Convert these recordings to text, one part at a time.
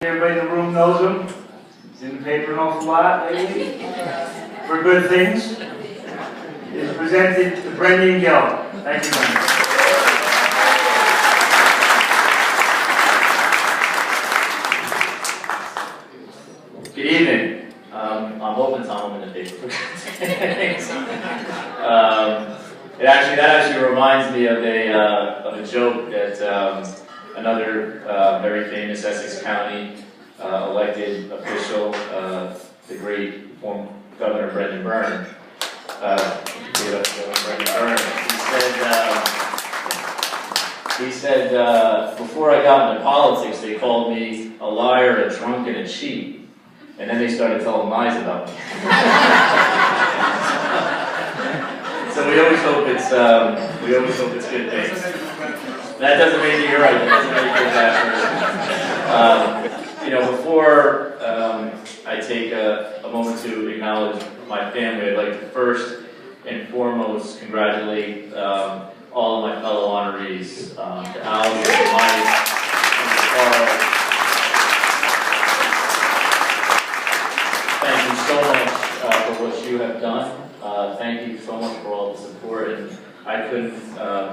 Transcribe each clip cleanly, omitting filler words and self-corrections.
Everybody in the room knows him. He's in the paper an awful lot lately for good things. It's presented to Brendan Gill. Thank you, Brendan. Good evening. I'm hoping Tom in the paper. That actually reminds me of a joke that another very famous Essex County elected official, the great former Governor Brendan Byrne. He said, before I got into politics, they called me a liar, a drunk, and a cheat. And then they started telling lies about me. So we always hope it's good things. That doesn't make it right. That doesn't make it bad. Before I take a moment to acknowledge my family, I'd like to first and foremost congratulate all of my fellow honorees, to Alex, to Mike, and to Carl. Thank you so much for what you have done. Thank you so much for all the support. And I couldn't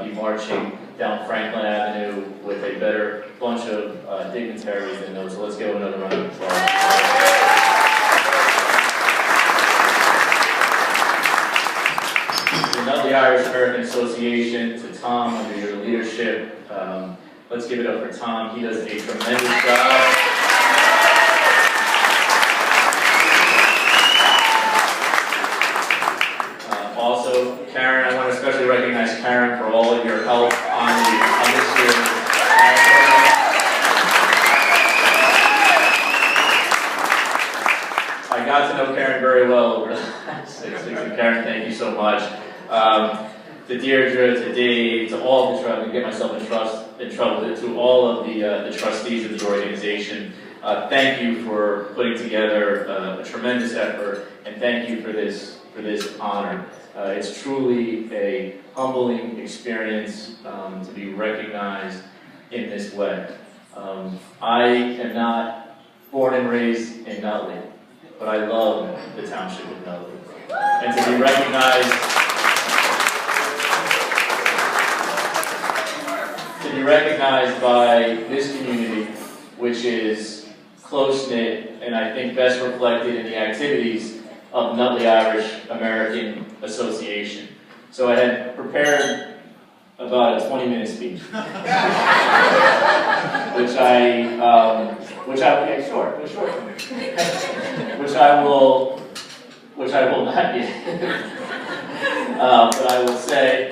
be marching down Franklin Avenue with a better bunch of dignitaries than those. So let's give another round of applause. The Nutley Irish American Association, to Tom under your leadership. Let's give it up for Tom. He does a tremendous job. Also, Karen, I want to especially recognize Karen for all of your help on this year. I got to know Karen very well over the last 6 weeks, and Karen, thank you so much. To Deirdre, to Dave, to all of the trustees, I get myself in trouble, to all of the trustees of the organization, thank you for putting together a tremendous effort, and thank you for this honor. It's truly a humbling experience to be recognized in this way. I am not born and raised in Nutley, but I love the township of Nutley. And to be recognized by this community, which is close-knit and I think best reflected in the activities of Nutley Irish American Association. So I had prepared about a 20-minute speech, which I will not get. But I will say,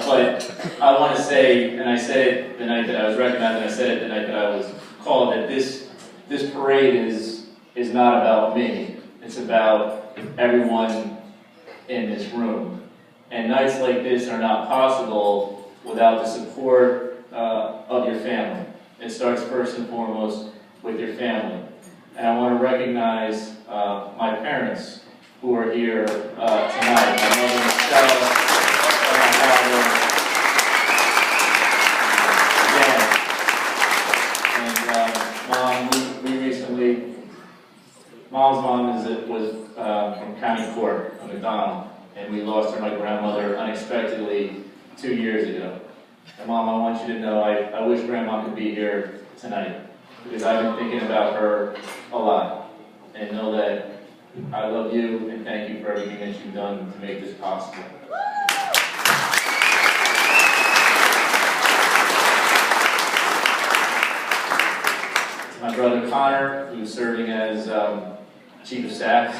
but I want to say, and I said it the night that I was recognized, and I said it the night that I was called, that this parade is not about me. It's about everyone in this room. And nights like this are not possible without the support of your family. It starts first and foremost with your family. And I want to recognize my parents who are here tonight. My mother Marshal and my father Mom's mom was from County Court, from McDonald, and we lost her, my grandmother, unexpectedly 2 years ago. And Mom, I want you to know I wish Grandma could be here tonight, because I've been thinking about her a lot. And know that I love you, and thank you for everything that you've done to make this possible. My brother Connor, who's serving as Chief of Staff,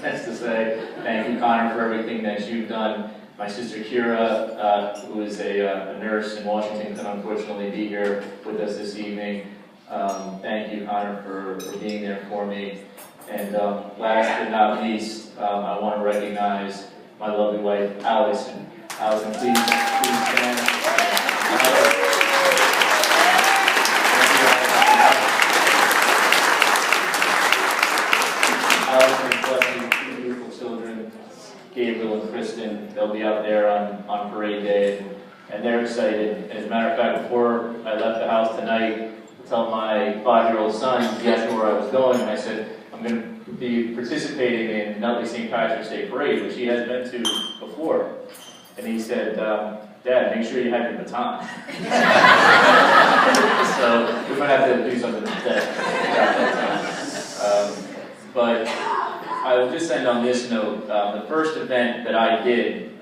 that's to say, thank you, Connor, for everything that you've done. My sister Kira, who is a nurse in Washington, can unfortunately be here with us this evening. Thank you, Connor, for being there for me. And last but not least, I want to recognize my lovely wife, Allison. Allison, please stand. Allison is blessing two beautiful children, Gabriel and Kristen. They'll be out there on parade day, and they're excited. As a matter of fact, before before I left the house tonight to tell my 5-year-old son, he asked me where I was going, and I said, I'm going to be participating in Nutley St. Patrick's Day Parade, which he has been to before. And he said, Dad, make sure you have your baton. So we might have to do something about that. But I will just end on this note. The first event that I did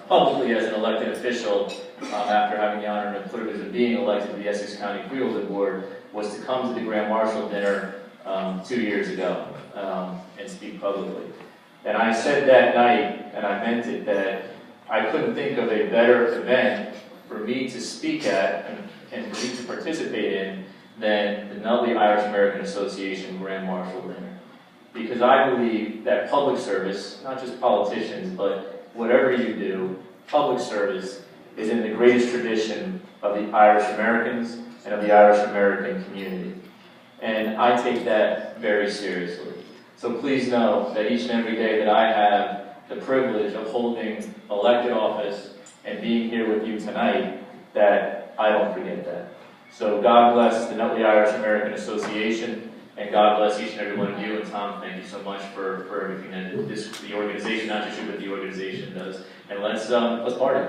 publicly as an elected official, after having the honor and privilege of being elected to the Essex County Freeholding Board, was to come to the Grand Marshal dinner 2 years ago and speak publicly. And I said that night, and I meant it, that I couldn't think of a better event for me to speak at and for me to participate in than the Nutley Irish American Association Grand Marshal dinner. Because I believe that public service, not just politicians, but whatever you do, public service is in the greatest tradition of the Irish Americans and of the Irish American community. And I take that very seriously. So please know that each and every day that I have the privilege of holding elected office and being here with you tonight, that I don't forget that. So God bless the Nutley Irish American Association, and God bless each and every one of you. And Tom, thank you so much for everything that the organization, not just you, but the organization does. And let's party.